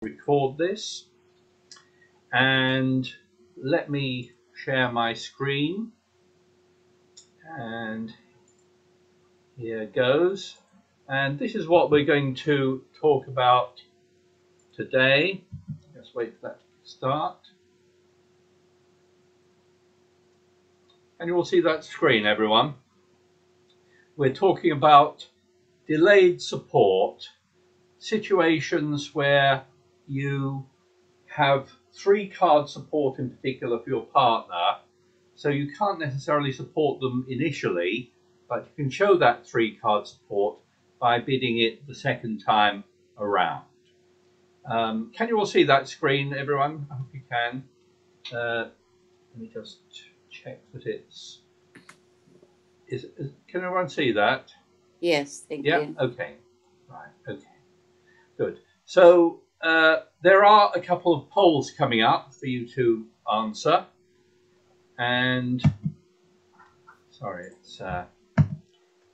record this, and let me share my screen, and here goes. And this is what we're going to talk about today. Just wait for that to start, and you will see that screen, everyone. We're talking about delayed support, situations where you have 3-card support in particular for your partner, so you can't necessarily support them initially, but you can show that 3-card support by bidding it the second time around. Can you all see that screen, everyone? I hope you can. Let me just check that it's... Can everyone see that? Yes, thank you. Yeah, okay. Right, okay. Good. So there are a couple of polls coming up for you to answer. And sorry,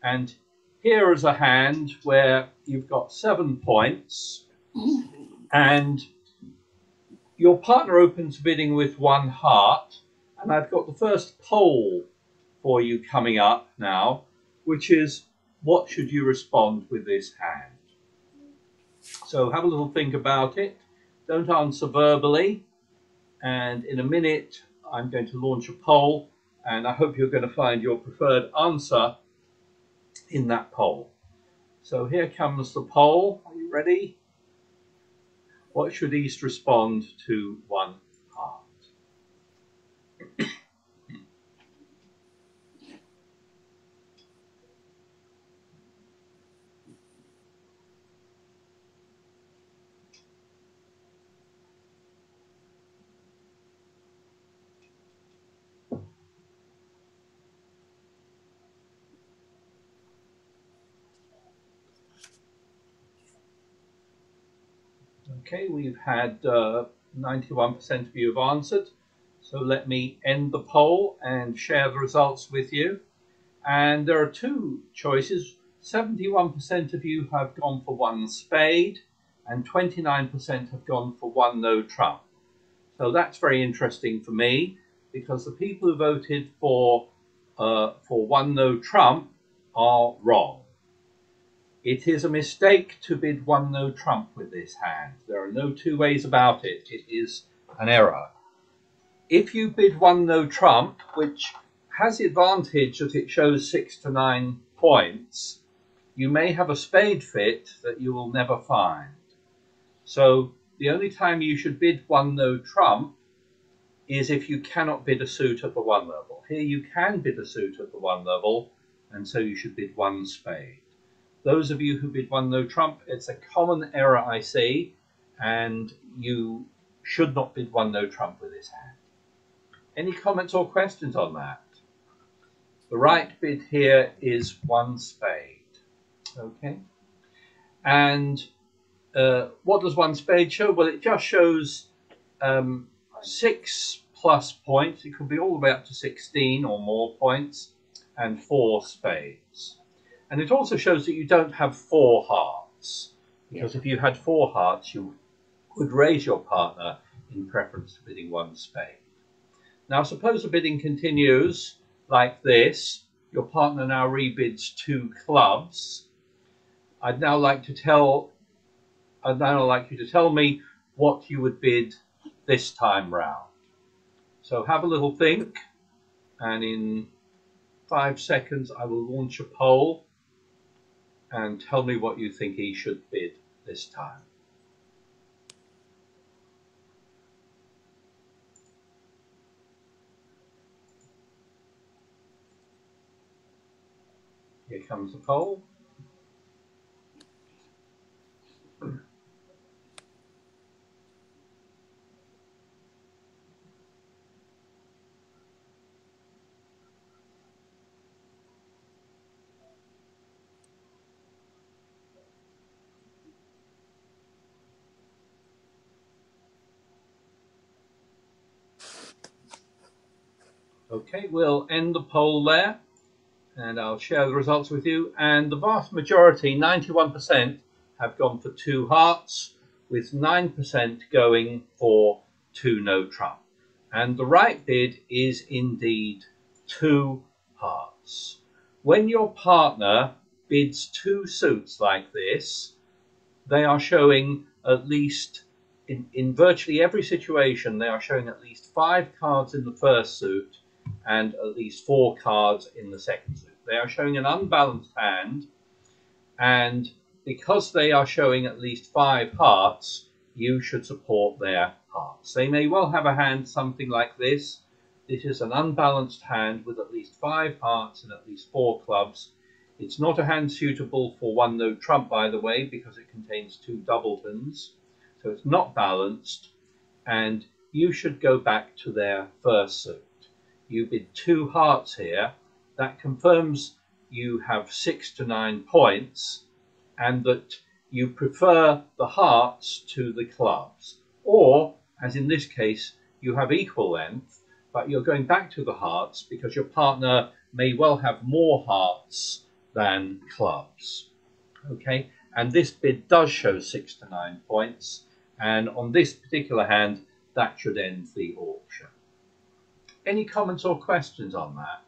and here is a hand where you've got 7 points, and your partner opens bidding with 1 heart, and I've got the first poll for you coming up now, which is, what should you respond with this hand? So have a little think about it. Don't answer verbally, and in a minute I'm going to launch a poll, and I hope you're going to find your preferred answer in that poll. So here comes the poll. Are you ready? What should East respond to 1 heart? Okay, we've had 91% of you have answered. So let me end the poll and share the results with you. And there are 2 choices. 71% of you have gone for 1 spade, and 29% have gone for 1 no trump. So that's very interesting for me, because the people who voted for 1 no trump are wrong. It is a mistake to bid 1 no trump with this hand. There are no 2 ways about it. It is an error. If you bid 1 no trump, which has the advantage that it shows 6 to 9 points, you may have a spade fit that you will never find. So the only time you should bid 1 no trump is if you cannot bid a suit at the 1 level. Here you can bid a suit at the 1 level, and so you should bid 1 spade. Those of you who bid 1 no trump, it's a common error I see, and you should not bid 1 no trump with this hand. Any comments or questions on that? The right bid here is 1 spade. Okay. And what does 1 spade show? Well, it just shows 6 plus points. It could be all the way up to 16 or more points, and 4 spades. And it also shows that you don't have 4 hearts, because if you had 4 hearts, you would raise your partner in preference to bidding 1 spade. Now, suppose the bidding continues like this. Your partner now rebids 2 clubs. I'd now like you to tell me what you would bid this time round. So have a little think, and in 5 seconds I will launch a poll, and tell me what you think he should bid this time. Here comes the poll. Okay, we'll end the poll there, and I'll share the results with you. And the vast majority, 91%, have gone for 2 hearts, with 9% going for 2 no trump. And the right bid is indeed 2 hearts. When your partner bids 2 suits like this, they are showing at least, in virtually every situation, they are showing at least 5 cards in the first suit and at least 4 cards in the second suit. They are showing an unbalanced hand, and because they are showing at least 5 hearts, you should support their hearts. They may well have a hand something like this. This is an unbalanced hand with at least 5 hearts and at least 4 clubs. It's not a hand suitable for 1 no trump, by the way, because it contains 2 doubletons. So it's not balanced, and you should go back to their first suit. You bid 2 hearts here. That confirms you have 6 to 9 points, and that you prefer the hearts to the clubs. Or, as in this case, you have equal length, but you're going back to the hearts because your partner may well have more hearts than clubs. Okay, and this bid does show 6 to 9 points, and on this particular hand, that should end the auction. Any comments or questions on that?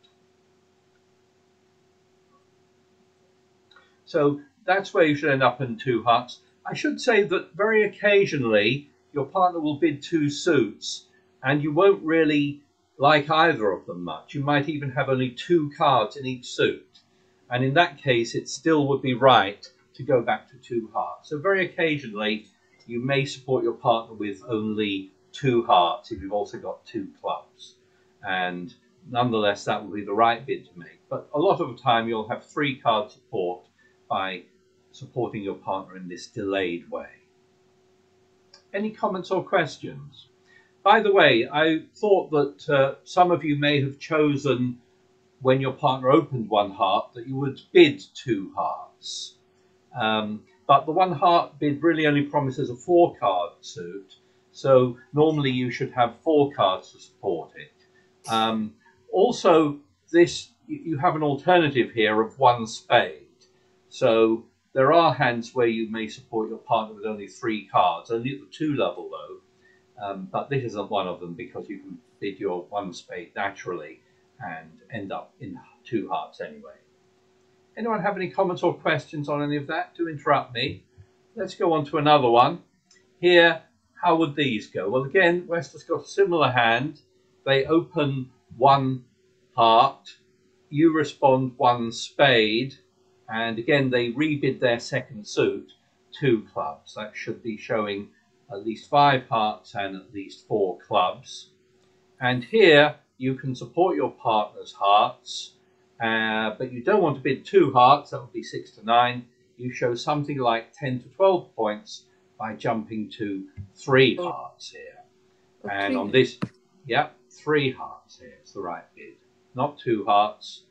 So that's where you should end up in 2 hearts. I should say that very occasionally your partner will bid 2 suits and you won't really like either of them much. You might even have only 2 cards in each suit. And in that case, it still would be right to go back to 2 hearts. So very occasionally, you may support your partner with only 2 hearts if you've also got 2 clubs. And nonetheless, that will be the right bid to make. But a lot of the time, you'll have 3 card support by supporting your partner in this delayed way. Any comments or questions? By the way, I thought that some of you may have chosen, when your partner opened 1 heart, that you would bid 2 hearts. But the 1 heart bid really only promises a 4 card suit. So normally you should have 4 cards to support it. Also, you have an alternative here of 1 spade. So there are hands where you may support your partner with only 3 cards, only at the 2 level though. But this isn't one of them because you can bid your 1 spade naturally and end up in 2 hearts anyway. Anyone have any comments or questions on any of that? Do interrupt me. Let's go on to another one. Here, how would these go? Well, again, West has got a similar hand. They open 1 heart. You respond 1 spade. And again, they rebid their second suit, 2 clubs. That should be showing at least 5 hearts and at least 4 clubs. And here, you can support your partner's hearts, but you don't want to bid 2 hearts, that would be 6 to 9. You show something like 10 to 12 points by jumping to 3 hearts here. Okay. And on this, yeah, 3 hearts here is the right bid, not 2 hearts.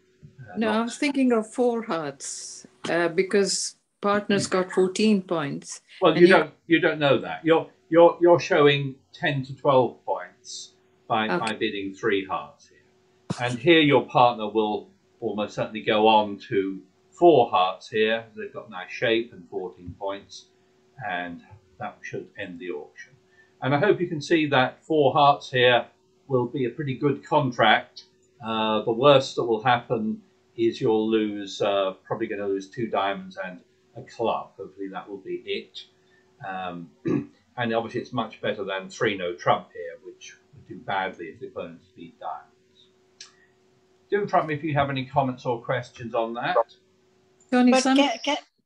No, I was thinking of 4 hearts because partner's got 14 points. Well, you don't know that. You're showing 10 to 12 points by bidding 3 hearts here. And here your partner will almost certainly go on to 4 hearts here. They've got nice shape and 14 points, and that should end the auction. And I hope you can see that 4 hearts here will be a pretty good contract. The worst that will happen is you'll lose, probably going to lose 2 diamonds and a club. Hopefully that will be it. And obviously it's much better than 3 no trump here, which would do badly if the opponents beat diamonds. Do interrupt me if you have any comments or questions on that. Tony, but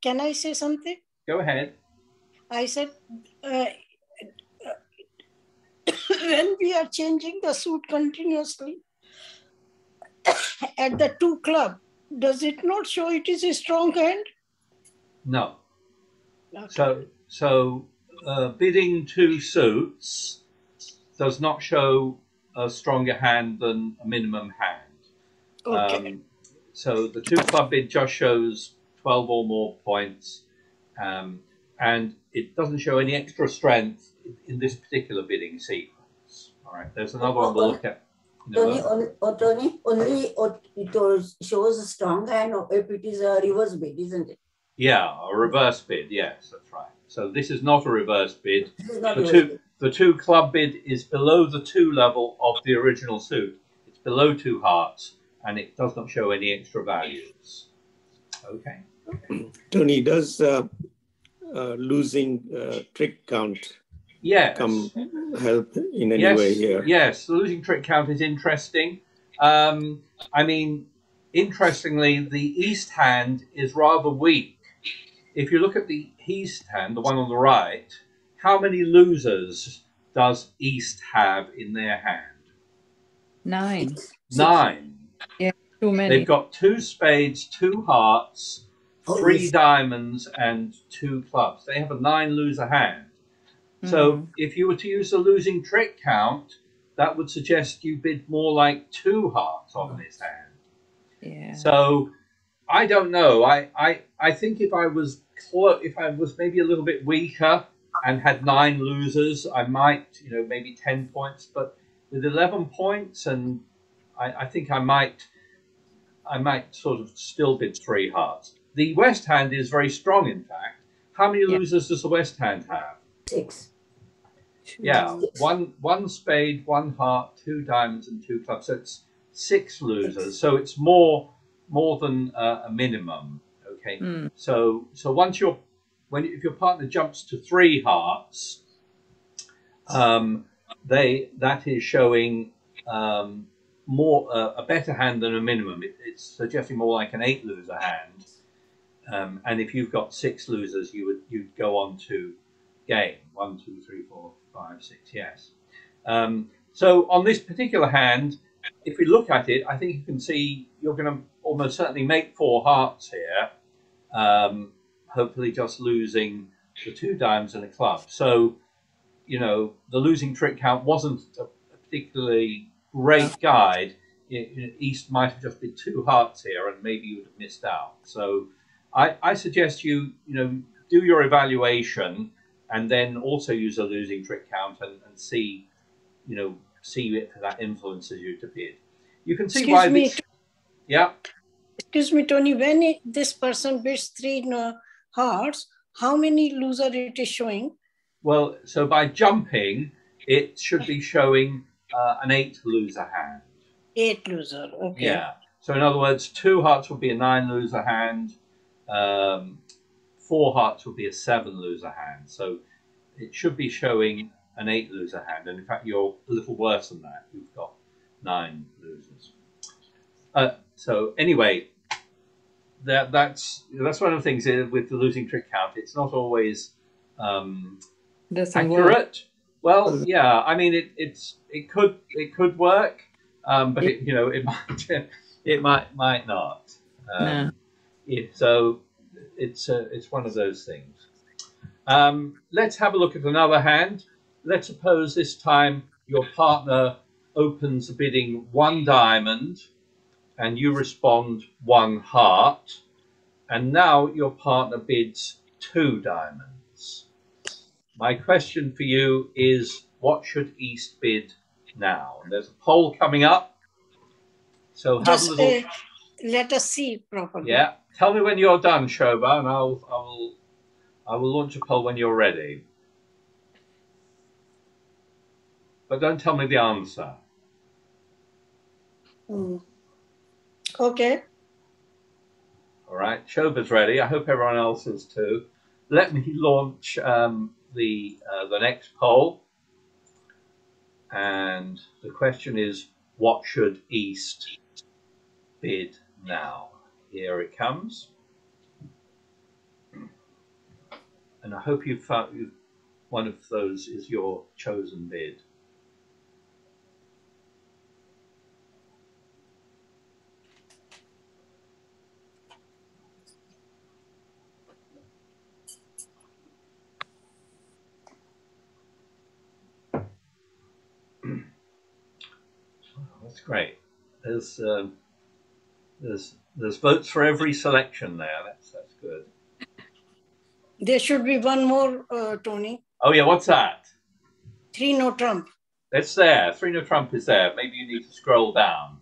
can I say something? Go ahead. I said, when we are changing the suit continuously at the 2 club, does it not show it is a strong hand? No. Okay. So bidding 2 suits does not show a stronger hand than a minimum hand. Okay. So the 2 club bid just shows 12 or more points, and it doesn't show any extra strength in this particular bidding sequence. All right, there's another one we'll look at. Tony, only it shows a strong hand if it is a reverse bid, isn't it? Yeah, a reverse bid, yes, that's right. So this is not a reverse bid. This is not reverse. The two club bid is below the 2 level of the original suit. It's below 2 hearts, and it does not show any extra values. Okay. Tony, does losing trick count help in any way here? Yes, the losing trick count is interesting. I mean, interestingly, the East hand is rather weak. If you look at the East hand, the one on the right, how many losers does East have in their hand? 9. 9. Yeah, too many. They've got 2 spades, 2 hearts, 3 diamonds, and 2 clubs. They have a 9 loser hand. So if you were to use the losing trick count, that would suggest you bid more like 2 hearts on this hand. Yeah. So I don't know. I think if I was maybe a little bit weaker and had 9 losers, I might, maybe 10 points. But with 11 points, and I think I might sort of still bid 3 hearts. The West hand is very strong, in fact. How many losers does the West hand have? 6. Yeah, one spade, 1 heart, 2 diamonds, and 2 clubs. So it's 6 losers. So it's more than a minimum. Okay. So once if your partner jumps to 3 hearts, that is showing a better hand than a minimum. It's suggesting more like an 8 loser hand. And if you've got 6 losers, you'd go on to game 1, 2, 3, 4, 5, 6. Yes. So on this particular hand, if we look at it, I think you can see you're going to almost certainly make 4 hearts here. Hopefully, just losing the 2 diamonds and a club. So, the losing trick count wasn't a particularly great guide. East might have just been 2 hearts here, and maybe you would have missed out. So, I suggest you do your evaluation, and then also use a losing trick count and see if that influences you to bid. You can see Excuse me. Yeah. Excuse me, Tony. When this person bids 3 hearts, how many loser it is showing? Well, so by jumping, it should be showing an 8 loser hand. 8 loser. Okay. Yeah. So in other words, 2 hearts would be a 9 loser hand. 4 hearts would be a 7 loser hand. So it should be showing an 8 loser hand. And in fact, you're a little worse than that. You've got 9 losers. So anyway, that's one of the things with the losing trick count. It's not always accurate. Well, yeah. I mean, it could work, but it might not. So it's one of those things. Let's have a look at another hand. Let's suppose this time your partner opens bidding 1 diamond and you respond 1 heart, and now your partner bids 2 diamonds. My question for you is, what should East bid now? And there's a poll coming up, so have a little. Let us see properly. Yeah, tell me when you're done, Shobha, and I will launch a poll when you're ready. But don't tell me the answer. Okay. All right, Shobha's ready. I hope everyone else is too. Let me launch the next poll. And the question is, what should East bid now? Here it comes. And I hope you've found one of those is your chosen bid. That's great. There's votes for every selection there. That's good. There should be one more, Tony. Oh yeah, what's that? 3 no Trump. It's there. 3 no Trump is there. Maybe you need to scroll down.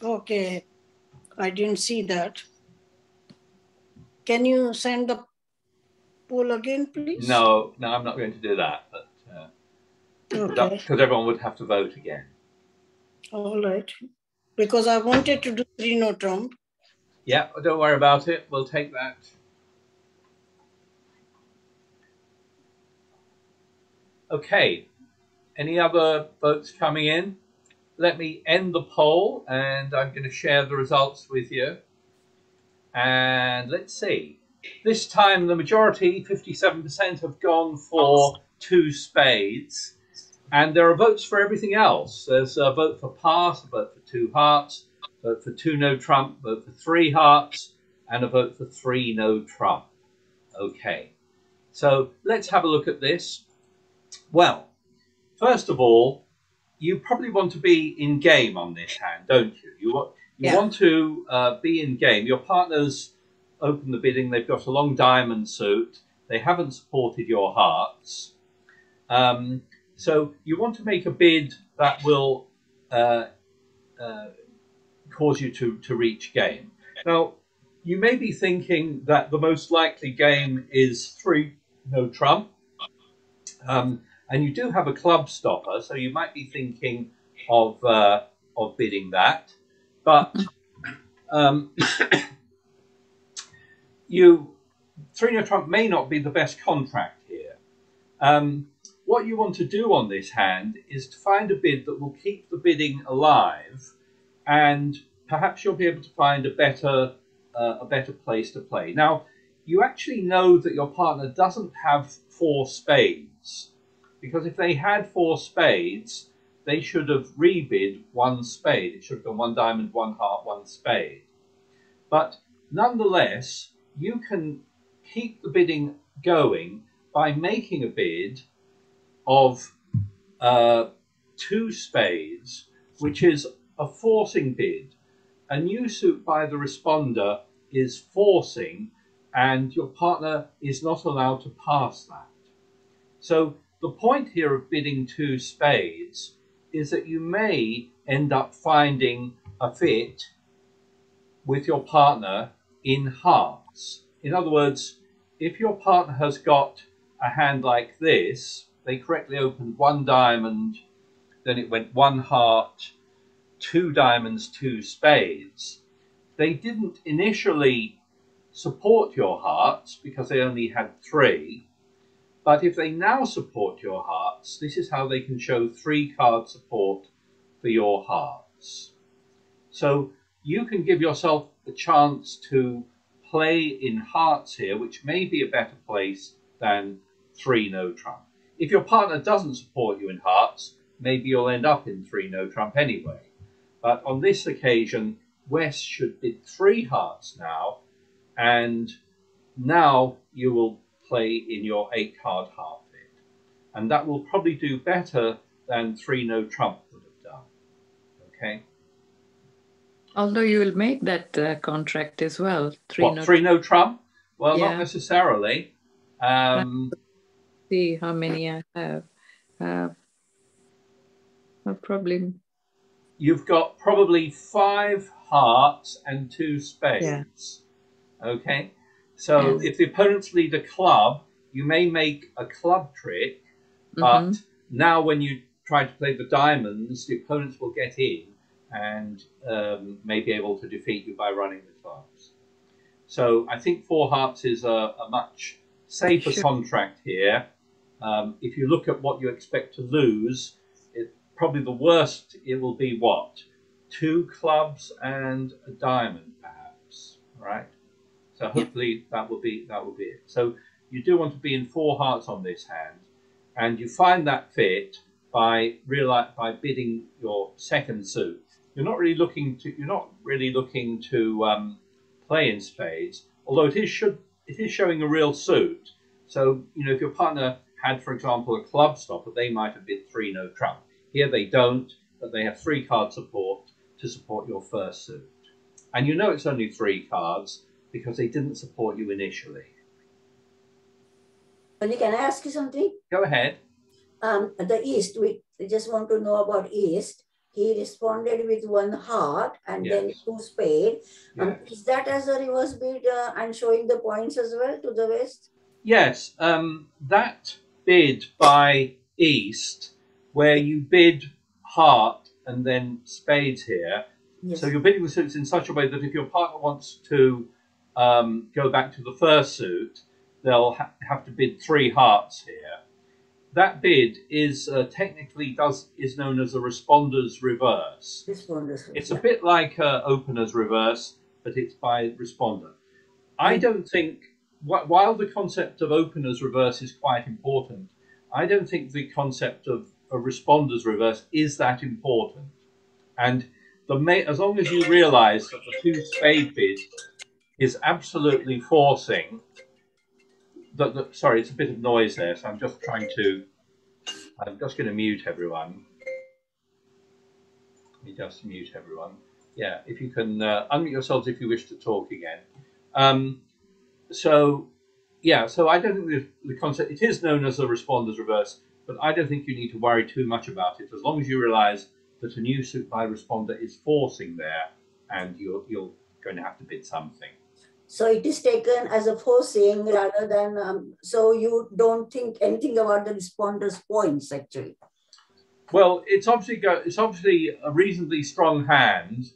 Okay, I didn't see that. Can you send the poll again, please? No, I'm not going to do that, but because everyone would have to vote again. All right. Because I wanted to do 3 no Trump. Yeah, don't worry about it. We'll take that. Okay. Any other votes coming in? Let me end the poll, and I'm going to share the results with you. And let's see. This time, the majority, 57%, have gone for 2 spades. And there are votes for everything else. There's a vote for pass, a vote for 2 hearts, a vote for 2 no trump, a vote for 3 hearts, and a vote for 3 no trump. Okay, so let's have a look at this. Well, first of all, you probably want to be in game on this hand, don't you? You want to be in game. Your partner's opened the bidding. They've got a long diamond suit. They haven't supported your hearts. So you want to make a bid that will cause you to reach game. Now, you may be thinking that the most likely game is 3 no trump. And you do have a club stopper, so you might be thinking of bidding that. But 3 no trump may not be the best contract here. What you want to do on this hand is to find a bid that will keep the bidding alive, and perhaps you'll be able to find a better place to play. Now, you actually know that your partner doesn't have 4 spades, because if they had 4 spades, they should have rebid 1 spade. It should have been 1 diamond, 1 heart, 1 spade. But nonetheless, you can keep the bidding going by making a bid of 2 spades, which is a forcing bid. A new suit by the responder is forcing, and your partner is not allowed to pass that. So the point here of bidding 2 spades is that you may end up finding a fit with your partner in hearts. In other words, if your partner has got a hand like this, they correctly opened 1 diamond, then it went 1 heart, 2 diamonds, 2 spades. They didn't initially support your hearts because they only had 3. But if they now support your hearts, this is how they can show 3 card support for your hearts. So you can give yourself the chance to play in hearts here, which may be a better place than 3 no trump. If your partner doesn't support you in hearts, maybe you'll end up in 3 no trump anyway. But on this occasion, West should bid 3 hearts now, and now you will play in your 8 card heart bid. And that will probably do better than 3 no trump would have done. Okay? Although you will make that contract as well. 3 no trump? Well, not necessarily. See how many I have. Probably. You've got probably 5 hearts and 2 spades. Yeah. Okay? So if the opponents lead a club, you may make a club trick, but now when you try to play the diamonds, the opponents will get in and may be able to defeat you by running the clubs. So I think 4 hearts is a much safer contract here. If you look at what you expect to lose, probably the worst it will be what? 2 clubs and a diamond, perhaps. Right? So hopefully that will be it. So you do want to be in 4 hearts on this hand, and you find that fit by bidding your second suit. You're not really looking to play in spades, although it is showing a real suit. So if your partner had, for example, a club stopper, they might have bid 3 no trump. Here they don't, but they have 3 card support to support your first suit, and it's only 3 cards because they didn't support you initially. Can I ask you something? Go ahead. The East, we just want to know about East. He responded with 1 heart and then 2 spade. Is that as a reverse bid and showing the points as well to the West? Yes, that bid by East, where you bid heart and then spades here. Yes. So you're bidding the suits in such a way that if your partner wants to go back to the first suit, they'll have to bid 3 hearts here. That bid is technically is known as a responder's reverse. Responders. It's a bit like opener's reverse, but it's by responder. I don't think, while the concept of opener's reverse is quite important, I don't think the concept of a responder's reverse is that important. And as long as you realise that the 2 spade bid is absolutely forcing sorry, it's a bit of noise there, so I'm just going to mute everyone. Let me just mute everyone. Yeah, if you can unmute yourselves if you wish to talk again. So I don't think the concept, it is known as a responder's reverse, but I don't think you need to worry too much about it, as long as you realise that a new suit by responder is forcing there, and you're going to have to bid something. So it is taken as a forcing rather than, so you don't think anything about the responder's points, actually. Well, it's obviously a reasonably strong hand.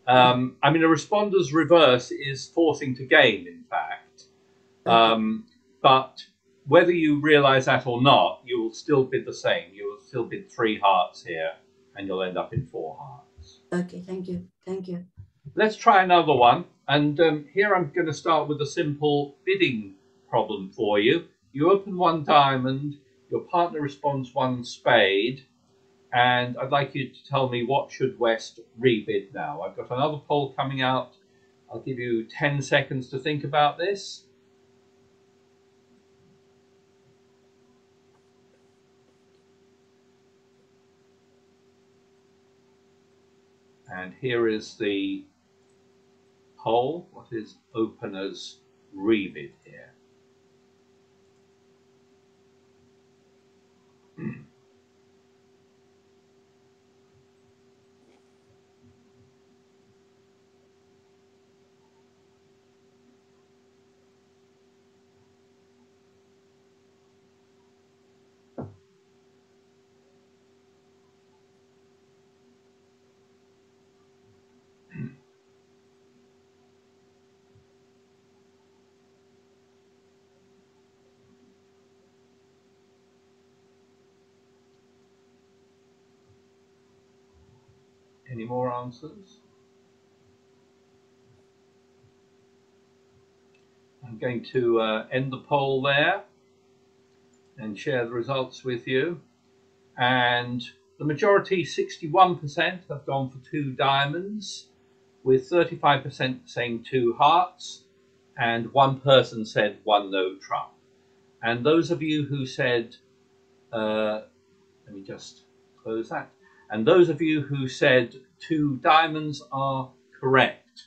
I mean, a responder's reverse is forcing to gain, in fact. Okay. But whether you realise that or not, you will still bid the same. You will still bid 3 hearts here, and you'll end up in 4 hearts. Okay, thank you. Thank you. Let's try another one. And here I'm going to start with a simple bidding problem for you. You open 1 diamond, your partner responds 1 spade, and I'd like you to tell me what should West rebid now. I've got another poll coming out. I'll give you 10 seconds to think about this. And here is the poll. What is opener's rebid here? Any more answers? I'm going to end the poll there and share the results with you. And the majority, 61%, have gone for 2 diamonds, with 35% saying 2 hearts, and 1 person said 1 no trump. And those of you who said, let me just close that. And those of you who said 2 diamonds are correct.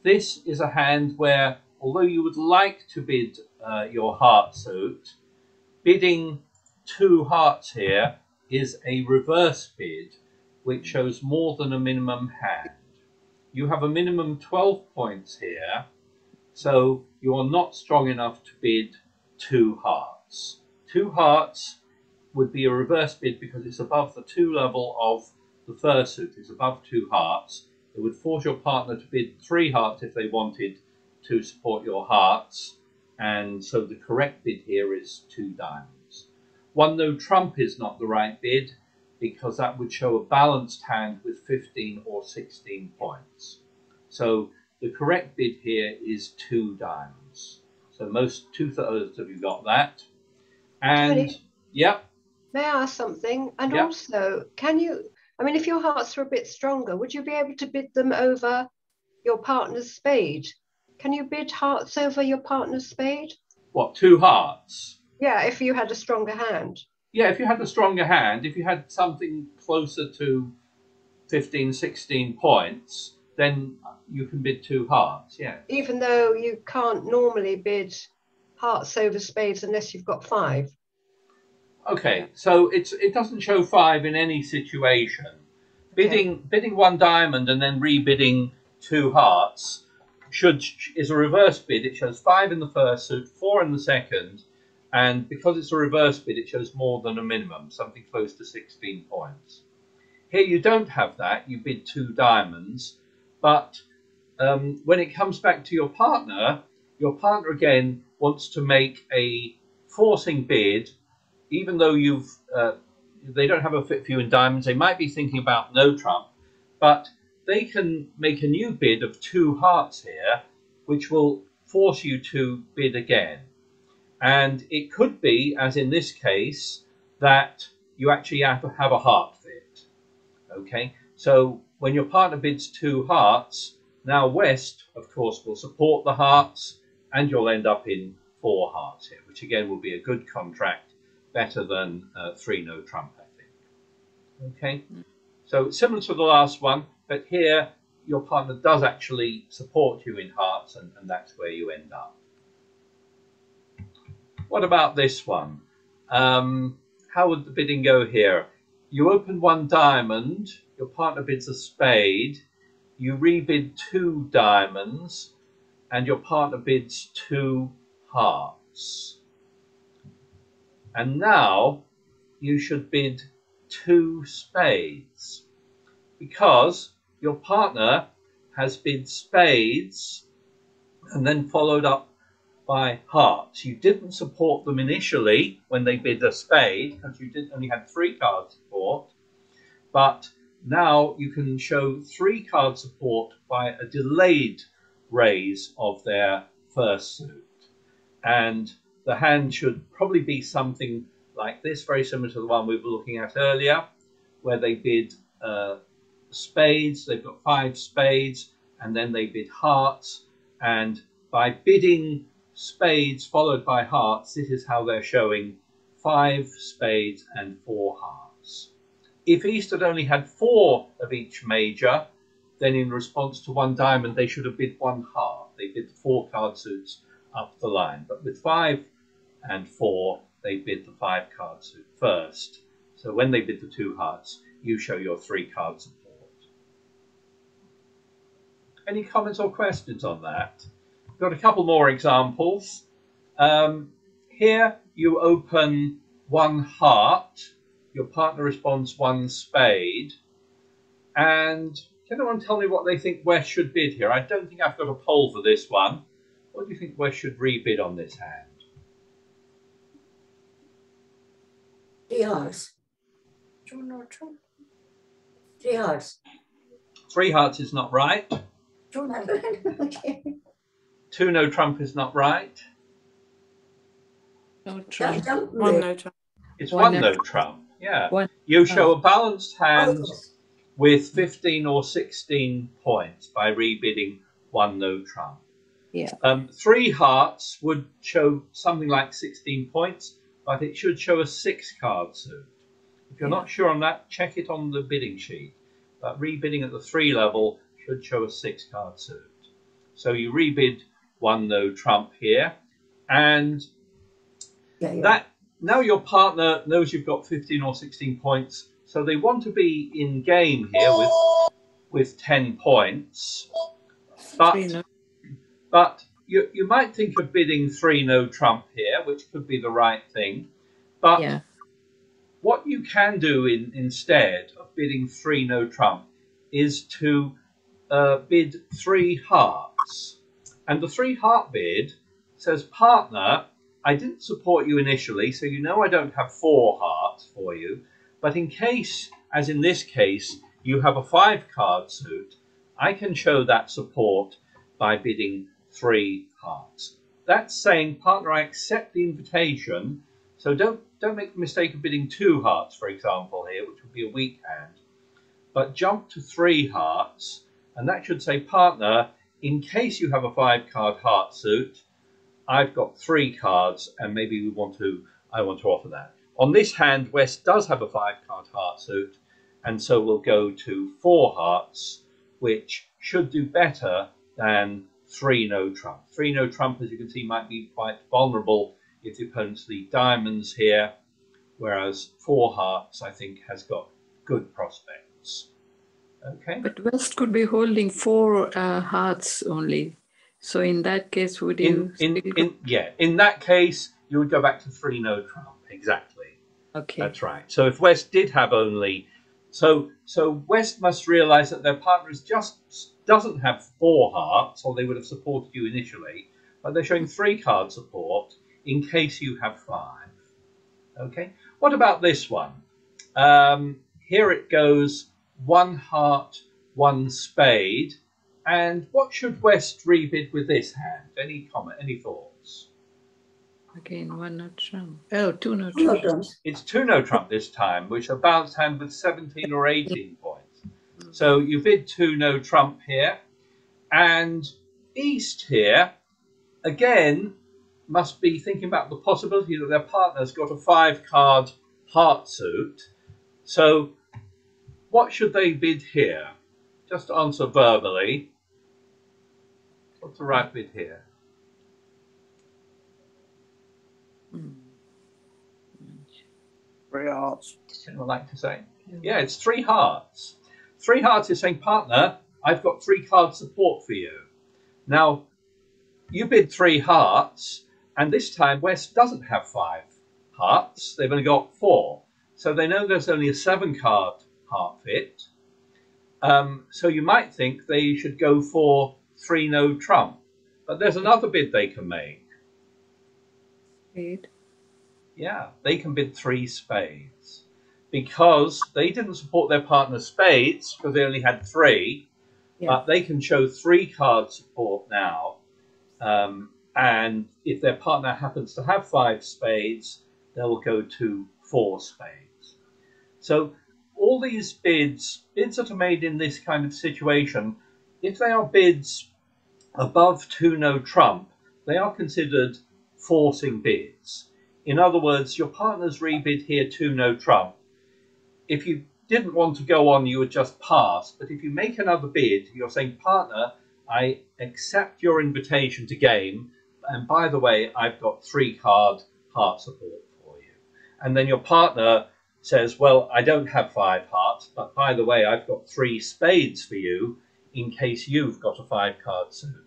This is a hand where, although you would like to bid your heart suit, bidding 2 hearts here is a reverse bid, which shows more than a minimum hand. You have a minimum 12 points here, so you are not strong enough to bid 2 hearts. 2 hearts would be a reverse bid because it's above the 2 level of the first suit. It's above 2 hearts. It would force your partner to bid 3 hearts if they wanted to support your hearts, and so the correct bid here is 2 diamonds. 1 no trump is not the right bid because that would show a balanced hand with 15 or 16 points. So the correct bid here is 2 diamonds. So most 2/3 of you got that. And Tony, yeah. may I ask something? And also, can you, I mean, if your hearts are a bit stronger, would you be able to bid them over your partner's spade? Can you bid hearts over your partner's spade? What, 2 hearts? Yeah, if you had a stronger hand. Yeah, if you had a stronger hand, if you had something closer to 15, 16 points, then you can bid 2 hearts, yeah. Even though you can't normally bid hearts over spades unless you've got 5. Okay, so it doesn't show 5 in any situation. Okay. Bidding 1 diamond and then rebidding 2 hearts is a reverse bid. It shows 5 in the first suit, 4 in the second, and because it's a reverse bid, it shows more than a minimum, something close to 16 points. Here you don't have that. You bid 2 diamonds, but when it comes back to your partner again wants to make a forcing bid, even though they don't have a fit for you in diamonds. They might be thinking about no trump, but they can make a new bid of 2 hearts here, which will force you to bid again. And it could be, as in this case, that you actually have to have a heart fit. Okay, so when your partner bids 2 hearts, now West, of course, will support the hearts, and you'll end up in 4 hearts here, which again will be a good contract, better than 3 no trump, I think. Okay, so similar to the last one, but here your partner does actually support you in hearts, and that's where you end up. What about this one? How would the bidding go here? You open 1 diamond, your partner bids a spade, you rebid 2 diamonds, and your partner bids 2 hearts. And now you should bid 2 spades, because your partner has bid spades and then followed up by hearts. You didn't support them initially when they bid a spade, because you only had 3 card support, but now you can show 3 card support by a delayed raise of their first suit. And the hand should probably be something like this, very similar to the one we were looking at earlier, where they bid spades. They've got 5 spades, and then they bid hearts, and by bidding spades followed by hearts, this is how they're showing 5 spades and 4 hearts. If East had only had 4 of each major, then in response to 1 diamond, they should have bid 1 heart. They bid the 4 card suits up the line. But with 5 and 4, they bid the 5 card suit first. So when they bid the 2 hearts, you show your 3 card support. Any comments or questions on that? Got a couple more examples. Here you open 1 heart, your partner responds 1 spade, and can anyone tell me what they think West should bid here? I don't think I've got a poll for this one. What do you think West should rebid on this hand? 3 hearts. 3 hearts. 3 hearts is not right. Okay. 2 no trump is not right. No trump. One no trump. It's 1 no trump. Yeah. You show a balanced hand with 15 or 16 points by rebidding 1 no trump. Yeah. 3 hearts would show something like 16 points, but it should show a 6 card suit. If you're not sure on that, check it on the bidding sheet. But rebidding at the 3 level should show a 6 card suit. So you rebid 1 no trump here, and that now your partner knows you've got 15 or 16 points, so they want to be in game here with 10 points. But you might think of bidding 3 no trump here, which could be the right thing. But what you can do instead of bidding 3 no trump is to bid 3 hearts. And the 3 heart bid says, partner, I didn't support you initially, so you know I don't have 4 hearts for you. But in case, as in this case, you have a 5 card suit, I can show that support by bidding 3 hearts. That's saying, partner, I accept the invitation. So don't make the mistake of bidding 2 hearts, for example, here, which would be a weak hand. But jump to 3 hearts, and that should say, partner, in case you have a 5 card heart suit, I've got 3 cards, and maybe I want to offer that. On this hand, West does have a 5 card heart suit, and so we'll go to 4 hearts, which should do better than 3 no trump. 3 no trump, as you can see, might be quite vulnerable if the opponents lead diamonds here, whereas 4 hearts, I think, has got good prospects. Okay. But West could be holding 4 hearts only. So in that case, would you in that case, you would go back to 3 no trump. Exactly. Okay. That's right. So if West did have only, so West must realize that their partner doesn't have 4 hearts, or they would have supported you initially, but they're showing 3 card support in case you have 5. Okay. What about this one? Here it goes, 1 heart, 1 spade. And what should West rebid with this hand? Any comment, any thoughts? Again, 1 no trump. Oh, 2 no No trump. trumps. It's 2 no trump this time, which is a balanced hand with 17 or 18 points. So you bid 2 no trump here. And East here, again, must be thinking about the possibility that their partner's got a 5-card heart suit. So what should they bid here? Just answer verbally. What's the right bid here? 3 hearts. Anyone like to say? Yeah, it's 3 hearts. 3 hearts is saying, partner, I've got 3 card support for you. Now, you bid 3 hearts, and this time West doesn't have 5 hearts. They've only got 4. So they know there's only a 7-card heart fit. So you might think they should go for 3 no trump. But there's another bid they can make. Spade. Yeah, they can bid 3 spades. Because they didn't support their partner's spades, because they only had 3. Yeah. But they can show 3 card support now. And if their partner happens to have 5 spades, they'll go to 4 spades. So all these bids that are made in this kind of situation, if they are bids above 2 no trump, they are considered forcing bids. In other words, your partner's rebid here 2 no trump. If you didn't want to go on, you would just pass. But if you make another bid, you're saying, partner, I accept your invitation to game. And by the way, I've got 3-card heart support for you. And then your partner says, well, I don't have 5 hearts, but by the way, I've got 3 spades for you in case you've got a 5-card suit.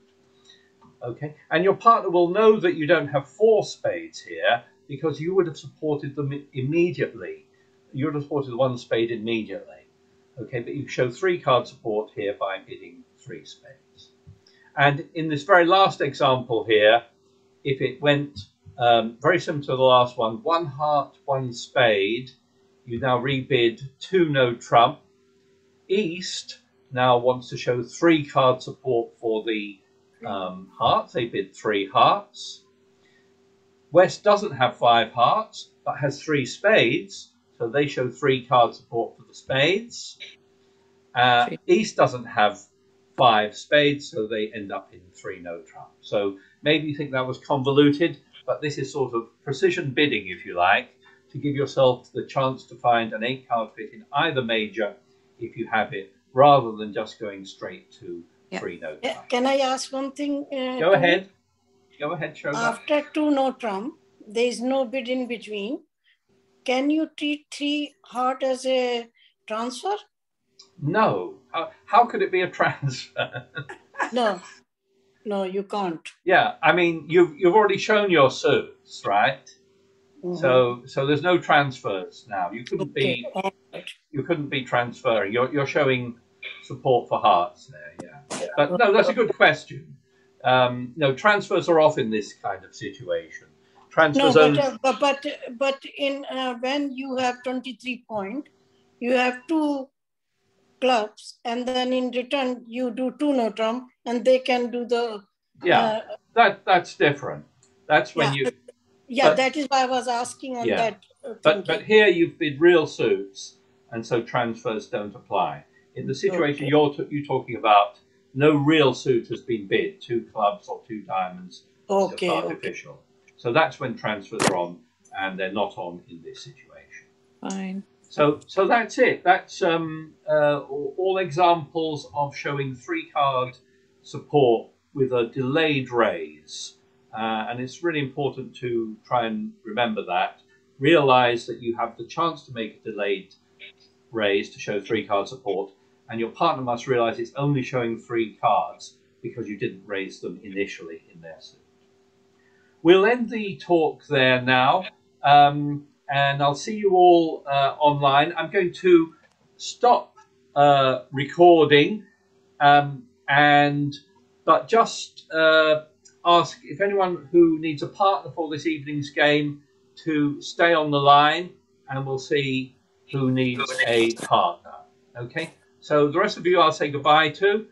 Okay, and your partner will know that you don't have 4 spades here because you would have supported them immediately. You would have supported 1 spade immediately. Okay, but you show 3-card support here by bidding 3 spades. And in this very last example here, if it went very similar to the last one, 1 heart, 1 spade, you now rebid 2 no trump. East now wants to show 3-card support for the hearts. They bid 3 hearts. West doesn't have 5 hearts, but has 3 spades, so they show 3-card support for the spades. East doesn't have 5 spades, so they end up in 3 no trump. So maybe you think that was convoluted, but this is sort of precision bidding, if you like, to give yourself the chance to find an 8-card fit in either major if you have it, rather than just going straight to 3 no trump. Can I ask one thing? Go ahead. Go ahead, show that. After 2 no trump, there is no bid in between. Can you treat 3 heart as a transfer? No. How could it be a transfer? No, you can't. Yeah, I mean, you've already shown your suits, right? So there's no transfers now. You couldn't be you couldn't be transferring. You're showing support for hearts there. Yeah. But no, that's a good question. No, transfers are off in this kind of situation. Transfers but in when you have 23 points, you have 2 clubs, and then in return you do 2 no trump, and they can do the that's different. That's when you that is why I was asking on that. But here you've bid real suits, and so transfers don't apply. In the situation you're talking about, no real suit has been bid. 2 clubs or 2 diamonds is artificial. So that's when transfers are on, and they're not on in this situation. Fine. So that's it. That's all examples of showing 3-card support with a delayed raise. And it's really important to try and remember that. Realize that you have the chance to make a delayed raise to show 3-card support, and your partner must realize it's only showing 3 cards, because you didn't raise them initially in their suit. We'll end the talk there now, and I'll see you all online. I'm going to stop recording, but just ask if anyone who needs a partner for this evening's game to stay on the line, and we'll see who needs a partner. Okay, so the rest of you I'll say goodbye to.